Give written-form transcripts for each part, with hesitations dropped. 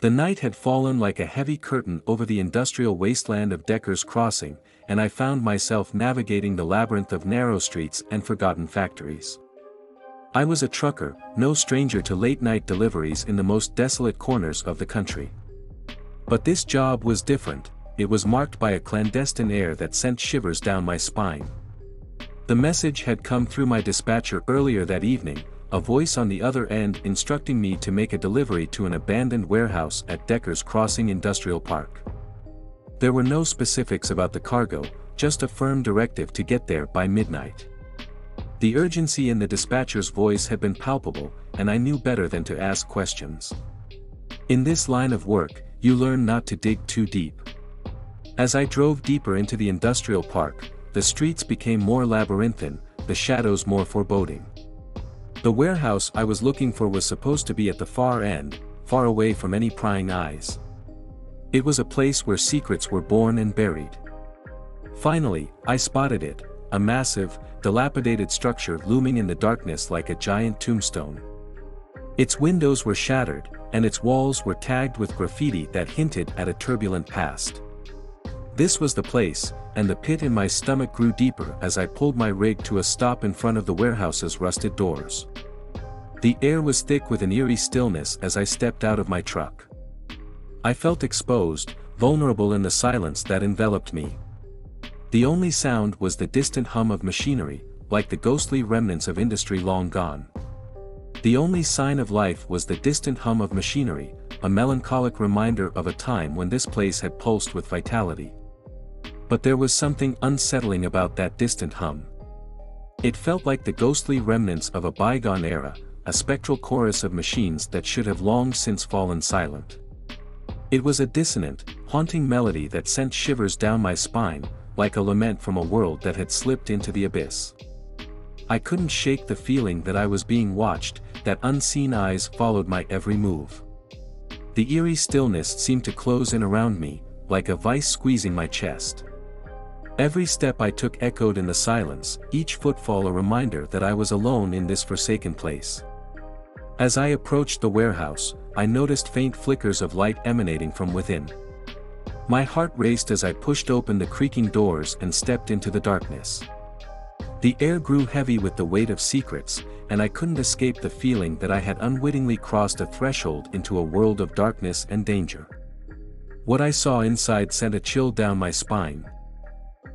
The night had fallen like a heavy curtain over the industrial wasteland of Decker's Crossing, and I found myself navigating the labyrinth of narrow streets and forgotten factories. I was a trucker, no stranger to late-night deliveries in the most desolate corners of the country. But this job was different. It was marked by a clandestine air that sent shivers down my spine. The message had come through my dispatcher earlier that evening, a voice on the other end instructing me to make a delivery to an abandoned warehouse at Decker's Crossing Industrial Park. There were no specifics about the cargo, just a firm directive to get there by midnight. The urgency in the dispatcher's voice had been palpable, and I knew better than to ask questions. In this line of work, you learn not to dig too deep. As I drove deeper into the industrial park, the streets became more labyrinthine, the shadows more foreboding. The warehouse I was looking for was supposed to be at the far end, far away from any prying eyes. It was a place where secrets were born and buried. Finally, I spotted it, a massive, dilapidated structure looming in the darkness like a giant tombstone. Its windows were shattered, and its walls were tagged with graffiti that hinted at a turbulent past. This was the place, and the pit in my stomach grew deeper as I pulled my rig to a stop in front of the warehouse's rusted doors. The air was thick with an eerie stillness as I stepped out of my truck. I felt exposed, vulnerable in the silence that enveloped me. The only sound was the distant hum of machinery, like the ghostly remnants of industry long gone. The only sign of life was the distant hum of machinery, a melancholic reminder of a time when this place had pulsed with vitality. But there was something unsettling about that distant hum. It felt like the ghostly remnants of a bygone era, a spectral chorus of machines that should have long since fallen silent. It was a dissonant, haunting melody that sent shivers down my spine, like a lament from a world that had slipped into the abyss. I couldn't shake the feeling that I was being watched, that unseen eyes followed my every move. The eerie stillness seemed to close in around me, like a vice squeezing my chest. Every step I took echoed in the silence, each footfall a reminder that I was alone in this forsaken place. As I approached the warehouse, I noticed faint flickers of light emanating from within. My heart raced as I pushed open the creaking doors and stepped into the darkness. The air grew heavy with the weight of secrets, and I couldn't escape the feeling that I had unwittingly crossed a threshold into a world of darkness and danger. What I saw inside sent a chill down my spine.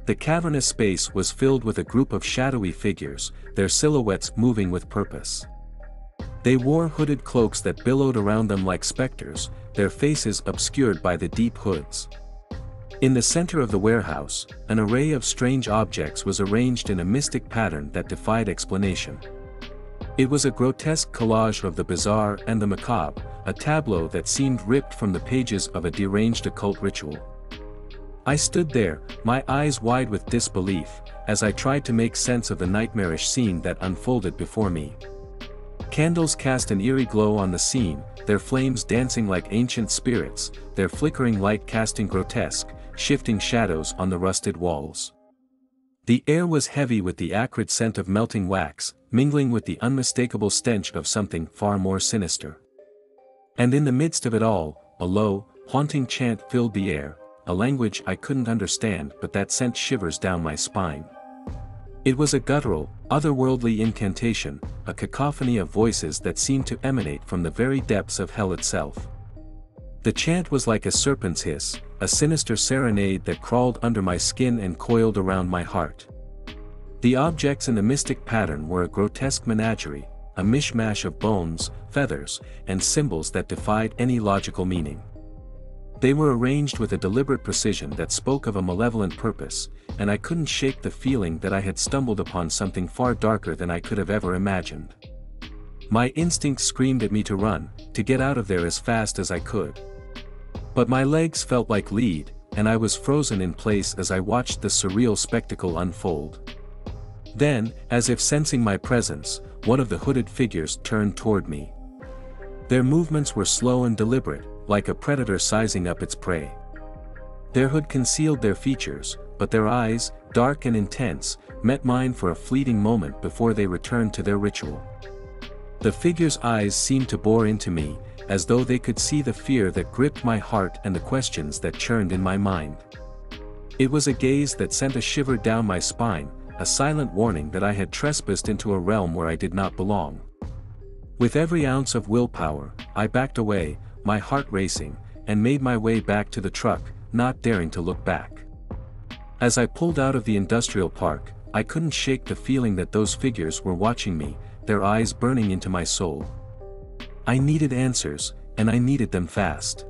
The cavernous space was filled with a group of shadowy figures, their silhouettes moving with purpose. They wore hooded cloaks that billowed around them like specters, their faces obscured by the deep hoods. In the center of the warehouse, an array of strange objects was arranged in a mystic pattern that defied explanation. It was a grotesque collage of the bizarre and the macabre, a tableau that seemed ripped from the pages of a deranged occult ritual. I stood there, my eyes wide with disbelief, as I tried to make sense of the nightmarish scene that unfolded before me. Candles cast an eerie glow on the scene, their flames dancing like ancient spirits, their flickering light casting grotesque, shifting shadows on the rusted walls. The air was heavy with the acrid scent of melting wax, mingling with the unmistakable stench of something far more sinister. And in the midst of it all, a low, haunting chant filled the air, a language I couldn't understand but that sent shivers down my spine. It was a guttural, otherworldly incantation, a cacophony of voices that seemed to emanate from the very depths of hell itself. The chant was like a serpent's hiss, a sinister serenade that crawled under my skin and coiled around my heart. The objects in the mystic pattern were a grotesque menagerie, a mishmash of bones, feathers, and symbols that defied any logical meaning. They were arranged with a deliberate precision that spoke of a malevolent purpose, and I couldn't shake the feeling that I had stumbled upon something far darker than I could have ever imagined. My instincts screamed at me to run, to get out of there as fast as I could. But my legs felt like lead, and I was frozen in place as I watched the surreal spectacle unfold. Then, as if sensing my presence, one of the hooded figures turned toward me. Their movements were slow and deliberate, like a predator sizing up its prey. Their hood concealed their features, but their eyes, dark and intense, met mine for a fleeting moment before they returned to their ritual. The figure's eyes seemed to bore into me, as though they could see the fear that gripped my heart and the questions that churned in my mind. It was a gaze that sent a shiver down my spine, a silent warning that I had trespassed into a realm where I did not belong. With every ounce of willpower, I backed away, my heart racing, and made my way back to the truck, not daring to look back. As I pulled out of the industrial park, I couldn't shake the feeling that those figures were watching me, their eyes burning into my soul. I needed answers, and I needed them fast.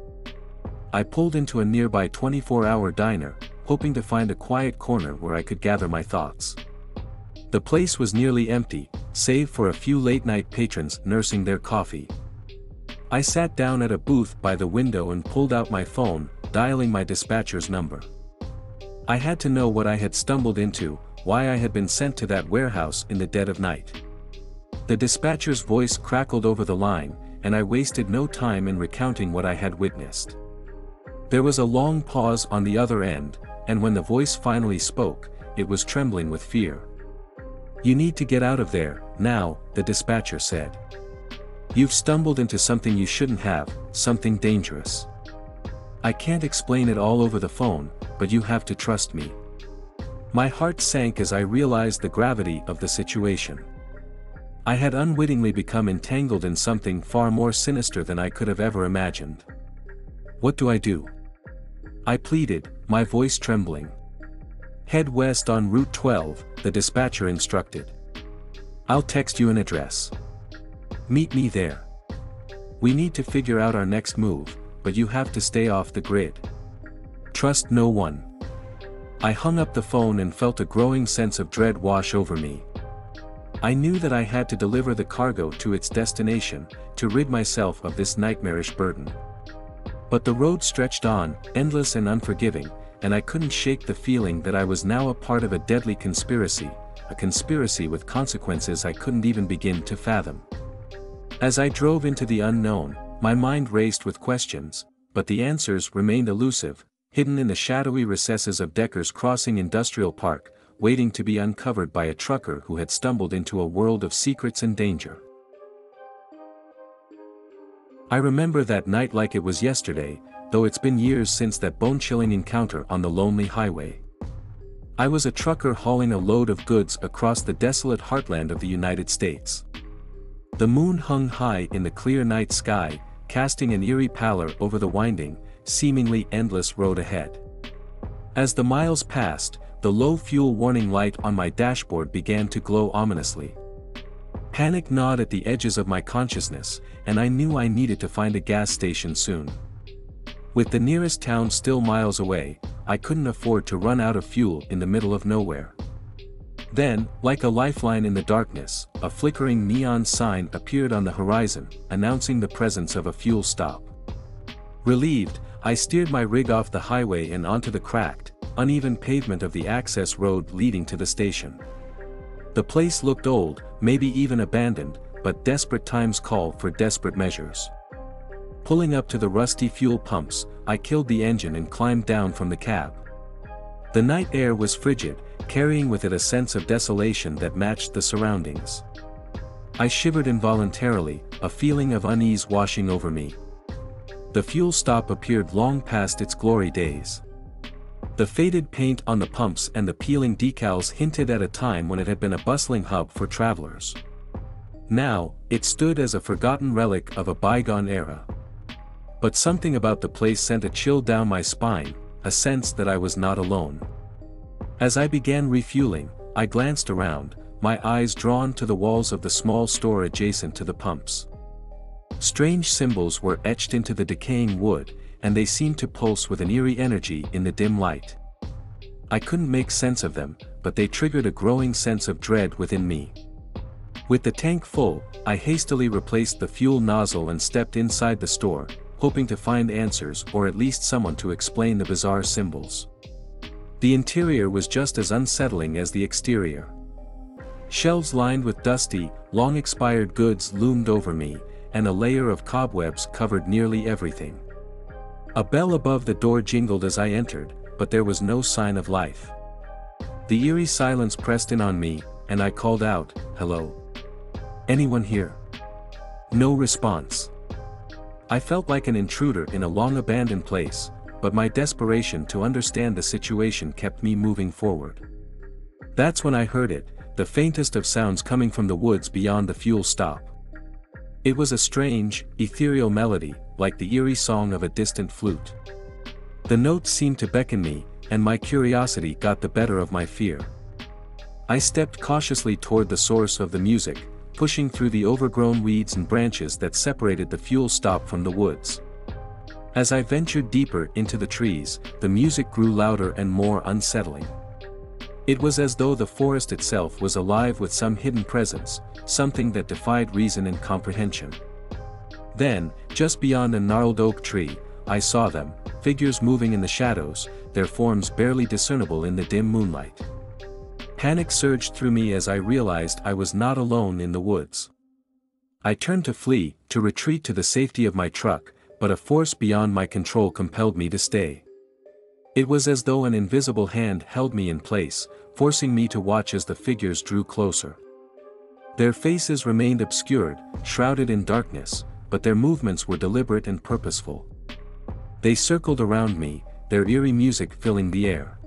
I pulled into a nearby 24-hour diner, hoping to find a quiet corner where I could gather my thoughts. The place was nearly empty, save for a few late-night patrons nursing their coffee. I sat down at a booth by the window and pulled out my phone, dialing my dispatcher's number. I had to know what I had stumbled into, why I had been sent to that warehouse in the dead of night. The dispatcher's voice crackled over the line, and I wasted no time in recounting what I had witnessed. There was a long pause on the other end, and when the voice finally spoke, it was trembling with fear. "You need to get out of there, now," the dispatcher said. "You've stumbled into something you shouldn't have, something dangerous. I can't explain it all over the phone, but you have to trust me." My heart sank as I realized the gravity of the situation. I had unwittingly become entangled in something far more sinister than I could have ever imagined. "What do I do?" I pleaded, my voice trembling. "Head west on Route 12, the dispatcher instructed. "I'll text you an address. Meet me there. We need to figure out our next move, but you have to stay off the grid. Trust no one." I hung up the phone and felt a growing sense of dread wash over me. I knew that I had to deliver the cargo to its destination, to rid myself of this nightmarish burden. But the road stretched on, endless and unforgiving, and I couldn't shake the feeling that I was now a part of a deadly conspiracy, a conspiracy with consequences I couldn't even begin to fathom. As I drove into the unknown, my mind raced with questions, but the answers remained elusive, hidden in the shadowy recesses of Decker's Crossing Industrial Park, waiting to be uncovered by a trucker who had stumbled into a world of secrets and danger. I remember that night like it was yesterday, though it's been years since that bone-chilling encounter on the lonely highway. I was a trucker hauling a load of goods across the desolate heartland of the United States. The moon hung high in the clear night sky, casting an eerie pallor over the winding, seemingly endless road ahead. As the miles passed, the low fuel warning light on my dashboard began to glow ominously. Panic gnawed at the edges of my consciousness, and I knew I needed to find a gas station soon. With the nearest town still miles away, I couldn't afford to run out of fuel in the middle of nowhere. Then, like a lifeline in the darkness, a flickering neon sign appeared on the horizon, announcing the presence of a fuel stop. Relieved, I steered my rig off the highway and onto the cracked, uneven pavement of the access road leading to the station. The place looked old, maybe even abandoned, but desperate times call for desperate measures. Pulling up to the rusty fuel pumps, I killed the engine and climbed down from the cab. The night air was frigid, carrying with it a sense of desolation that matched the surroundings. I shivered involuntarily, a feeling of unease washing over me. The fuel stop appeared long past its glory days. The faded paint on the pumps and the peeling decals hinted at a time when it had been a bustling hub for travelers. Now, it stood as a forgotten relic of a bygone era. But something about the place sent a chill down my spine, a sense that I was not alone. As I began refueling, I glanced around, my eyes drawn to the walls of the small store adjacent to the pumps. Strange symbols were etched into the decaying wood, and they seemed to pulse with an eerie energy in the dim light. I couldn't make sense of them, but they triggered a growing sense of dread within me. With the tank full, I hastily replaced the fuel nozzle and stepped inside the store, hoping to find answers or at least someone to explain the bizarre symbols. The interior was just as unsettling as the exterior. Shelves lined with dusty, long-expired goods loomed over me, and a layer of cobwebs covered nearly everything. A bell above the door jingled as I entered, but there was no sign of life. The eerie silence pressed in on me, and I called out, "Hello? Anyone here?" No response. I felt like an intruder in a long-abandoned place, but my desperation to understand the situation kept me moving forward. That's when I heard it, the faintest of sounds coming from the woods beyond the fuel stop. It was a strange, ethereal melody, like the eerie song of a distant flute. The notes seemed to beckon me, and my curiosity got the better of my fear. I stepped cautiously toward the source of the music, pushing through the overgrown weeds and branches that separated the fuel stop from the woods. As I ventured deeper into the trees, the music grew louder and more unsettling. It was as though the forest itself was alive with some hidden presence, something that defied reason and comprehension. Then, just beyond a gnarled oak tree, I saw them, figures moving in the shadows, their forms barely discernible in the dim moonlight. Panic surged through me as I realized I was not alone in the woods. I turned to flee, to retreat to the safety of my truck, but a force beyond my control compelled me to stay. It was as though an invisible hand held me in place, forcing me to watch as the figures drew closer. Their faces remained obscured, shrouded in darkness, but their movements were deliberate and purposeful. They circled around me, their eerie music filling the air.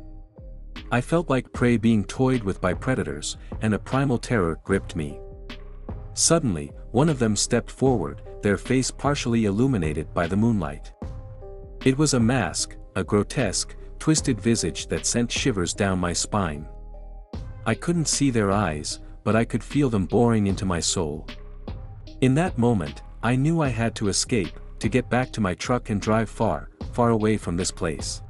I felt like prey being toyed with by predators, and a primal terror gripped me. Suddenly, one of them stepped forward, their face partially illuminated by the moonlight. It was a mask, a grotesque, twisted visage that sent shivers down my spine. I couldn't see their eyes, but I could feel them boring into my soul. In that moment, I knew I had to escape, to get back to my truck and drive far, far away from this place.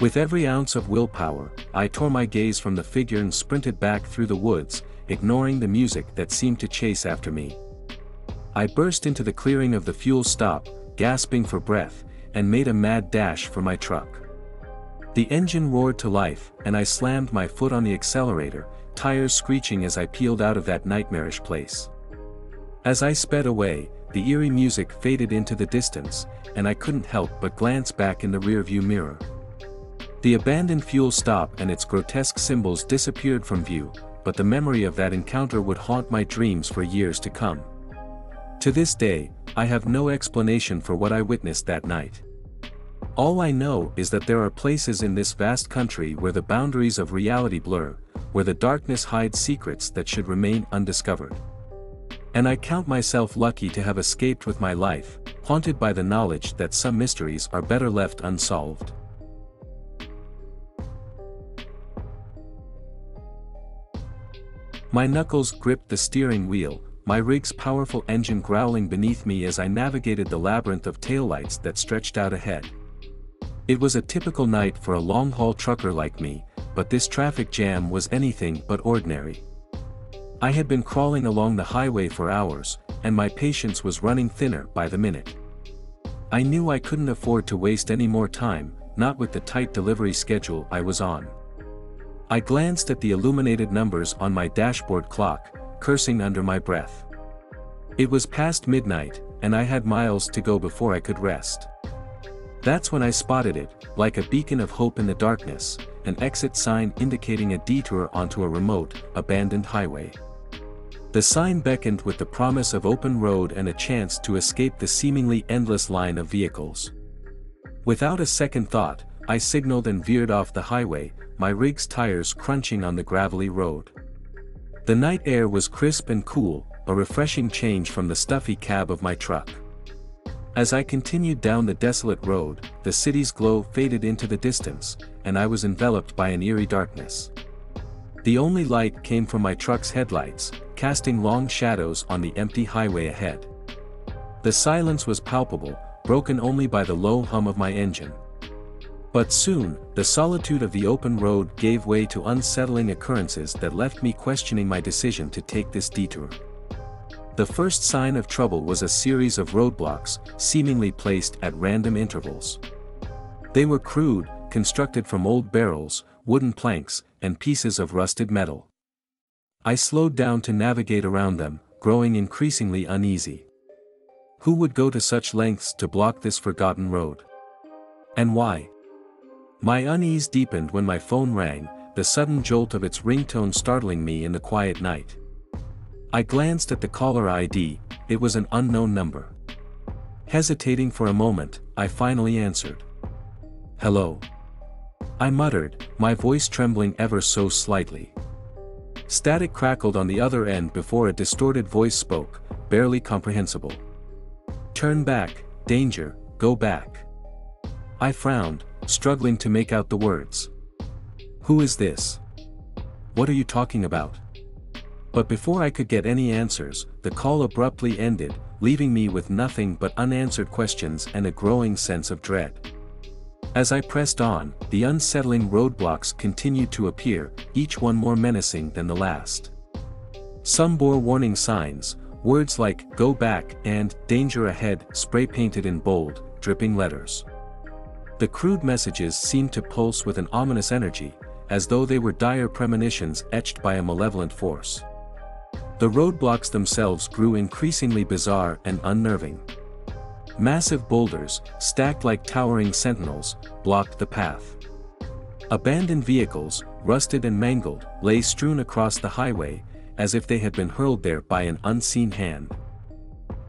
With every ounce of willpower, I tore my gaze from the figure and sprinted back through the woods, ignoring the music that seemed to chase after me. I burst into the clearing of the fuel stop, gasping for breath, and made a mad dash for my truck. The engine roared to life, and I slammed my foot on the accelerator, tires screeching as I peeled out of that nightmarish place. As I sped away, the eerie music faded into the distance, and I couldn't help but glance back in the rearview mirror. The abandoned fuel stop and its grotesque symbols disappeared from view, but the memory of that encounter would haunt my dreams for years to come. To this day, I have no explanation for what I witnessed that night. All I know is that there are places in this vast country where the boundaries of reality blur, where the darkness hides secrets that should remain undiscovered. And I count myself lucky to have escaped with my life, haunted by the knowledge that some mysteries are better left unsolved. My knuckles gripped the steering wheel, my rig's powerful engine growling beneath me as I navigated the labyrinth of taillights that stretched out ahead. It was a typical night for a long-haul trucker like me, but this traffic jam was anything but ordinary. I had been crawling along the highway for hours, and my patience was running thinner by the minute. I knew I couldn't afford to waste any more time, not with the tight delivery schedule I was on. I glanced at the illuminated numbers on my dashboard clock, cursing under my breath. It was past midnight, and I had miles to go before I could rest. That's when I spotted it, like a beacon of hope in the darkness, an exit sign indicating a detour onto a remote, abandoned highway. The sign beckoned with the promise of open road and a chance to escape the seemingly endless line of vehicles. Without a second thought, I signaled and veered off the highway, my rig's tires crunching on the gravelly road. The night air was crisp and cool, a refreshing change from the stuffy cab of my truck. As I continued down the desolate road, the city's glow faded into the distance, and I was enveloped by an eerie darkness. The only light came from my truck's headlights, casting long shadows on the empty highway ahead. The silence was palpable, broken only by the low hum of my engine. But soon, the solitude of the open road gave way to unsettling occurrences that left me questioning my decision to take this detour. The first sign of trouble was a series of roadblocks, seemingly placed at random intervals. They were crude, constructed from old barrels, wooden planks, and pieces of rusted metal. I slowed down to navigate around them, growing increasingly uneasy. Who would go to such lengths to block this forgotten road? And why? My unease deepened when my phone rang, the sudden jolt of its ringtone startling me in the quiet night. I glanced at the caller ID, it was an unknown number. Hesitating for a moment, I finally answered. "Hello." I muttered, my voice trembling ever so slightly. Static crackled on the other end before a distorted voice spoke, barely comprehensible. "Turn back, danger, go back." I frowned, struggling to make out the words. "Who is this? What are you talking about?" But before I could get any answers, the call abruptly ended, leaving me with nothing but unanswered questions and a growing sense of dread. As I pressed on, the unsettling roadblocks continued to appear, each one more menacing than the last. Some bore warning signs, words like "go back" and "danger ahead" spray-painted in bold, dripping letters. The crude messages seemed to pulse with an ominous energy, as though they were dire premonitions etched by a malevolent force. The roadblocks themselves grew increasingly bizarre and unnerving. Massive boulders, stacked like towering sentinels, blocked the path. Abandoned vehicles, rusted and mangled, lay strewn across the highway, as if they had been hurled there by an unseen hand.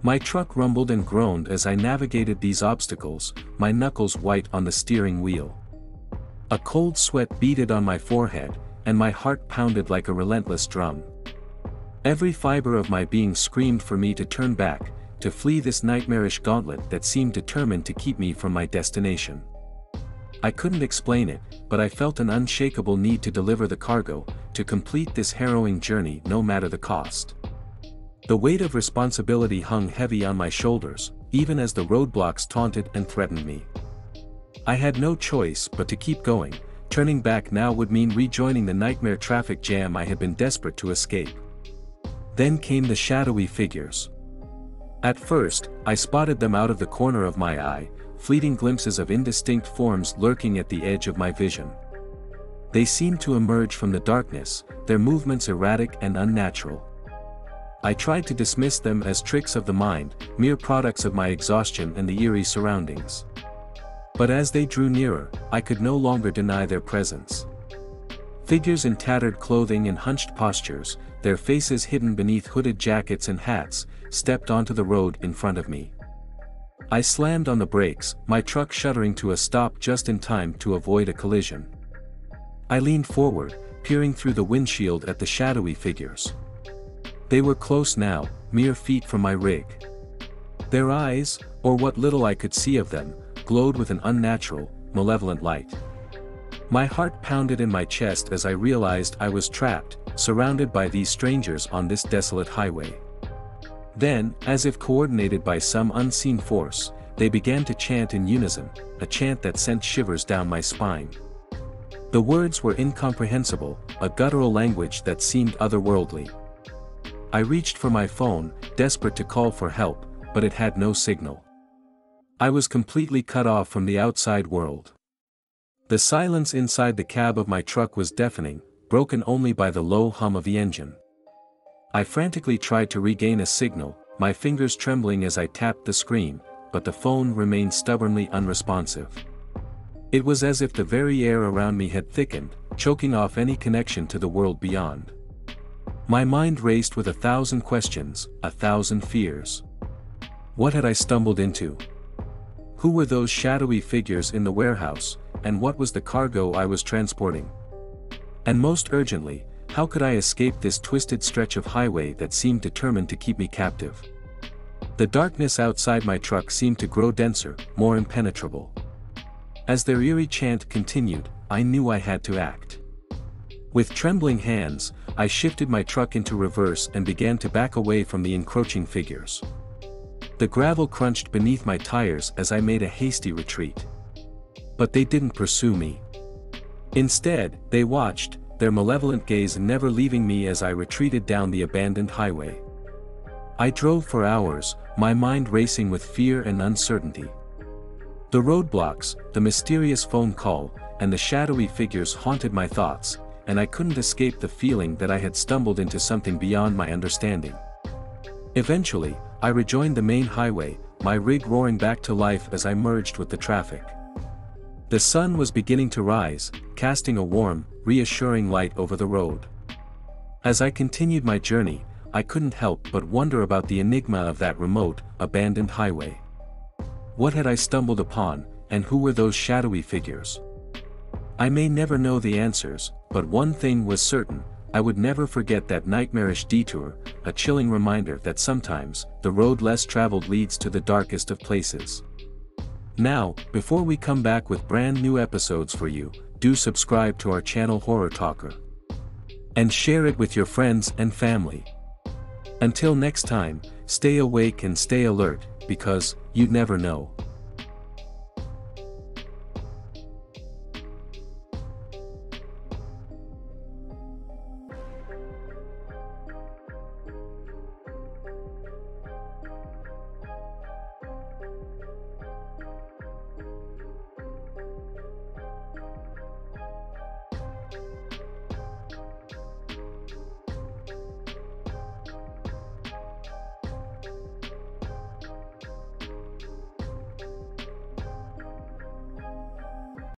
My truck rumbled and groaned as I navigated these obstacles, my knuckles white on the steering wheel. A cold sweat beaded on my forehead, and my heart pounded like a relentless drum. Every fiber of my being screamed for me to turn back, to flee this nightmarish gauntlet that seemed determined to keep me from my destination. I couldn't explain it, but I felt an unshakable need to deliver the cargo, to complete this harrowing journey no matter the cost. The weight of responsibility hung heavy on my shoulders, even as the roadblocks taunted and threatened me. I had no choice but to keep going. Turning back now would mean rejoining the nightmare traffic jam I had been desperate to escape. Then came the shadowy figures. At first, I spotted them out of the corner of my eye, fleeting glimpses of indistinct forms lurking at the edge of my vision. They seemed to emerge from the darkness, their movements erratic and unnatural. I tried to dismiss them as tricks of the mind, mere products of my exhaustion and the eerie surroundings. But as they drew nearer, I could no longer deny their presence. Figures in tattered clothing and hunched postures, their faces hidden beneath hooded jackets and hats, stepped onto the road in front of me. I slammed on the brakes, my truck shuddering to a stop just in time to avoid a collision. I leaned forward, peering through the windshield at the shadowy figures. They were close now, mere feet from my rig. Their eyes, or what little I could see of them, glowed with an unnatural, malevolent light. My heart pounded in my chest as I realized I was trapped, surrounded by these strangers on this desolate highway. Then, as if coordinated by some unseen force, they began to chant in unison, a chant that sent shivers down my spine. The words were incomprehensible, a guttural language that seemed otherworldly. I reached for my phone, desperate to call for help, but it had no signal. I was completely cut off from the outside world. The silence inside the cab of my truck was deafening, broken only by the low hum of the engine. I frantically tried to regain a signal, my fingers trembling as I tapped the screen, but the phone remained stubbornly unresponsive. It was as if the very air around me had thickened, choking off any connection to the world beyond. My mind raced with 1,000 questions, 1,000 fears. What had I stumbled into? Who were those shadowy figures in the warehouse, and what was the cargo I was transporting? And most urgently, how could I escape this twisted stretch of highway that seemed determined to keep me captive? The darkness outside my truck seemed to grow denser, more impenetrable. As their eerie chant continued, I knew I had to act. With trembling hands, I shifted my truck into reverse and began to back away from the encroaching figures. The gravel crunched beneath my tires as I made a hasty retreat. But they didn't pursue me. Instead, they watched, their malevolent gaze never leaving me as I retreated down the abandoned highway. I drove for hours, my mind racing with fear and uncertainty. The roadblocks, the mysterious phone call, and the shadowy figures haunted my thoughts, and I couldn't escape the feeling that I had stumbled into something beyond my understanding. Eventually, I rejoined the main highway, my rig roaring back to life as I merged with the traffic. The sun was beginning to rise, casting a warm, reassuring light over the road. As I continued my journey, I couldn't help but wonder about the enigma of that remote, abandoned highway. What had I stumbled upon, and who were those shadowy figures? I may never know the answers, but one thing was certain: I would never forget that nightmarish detour, a chilling reminder that sometimes, the road less traveled leads to the darkest of places. Now, before we come back with brand new episodes for you, do subscribe to our channel Horror Talker. And share it with your friends and family. Until next time, stay awake and stay alert, because, you never know.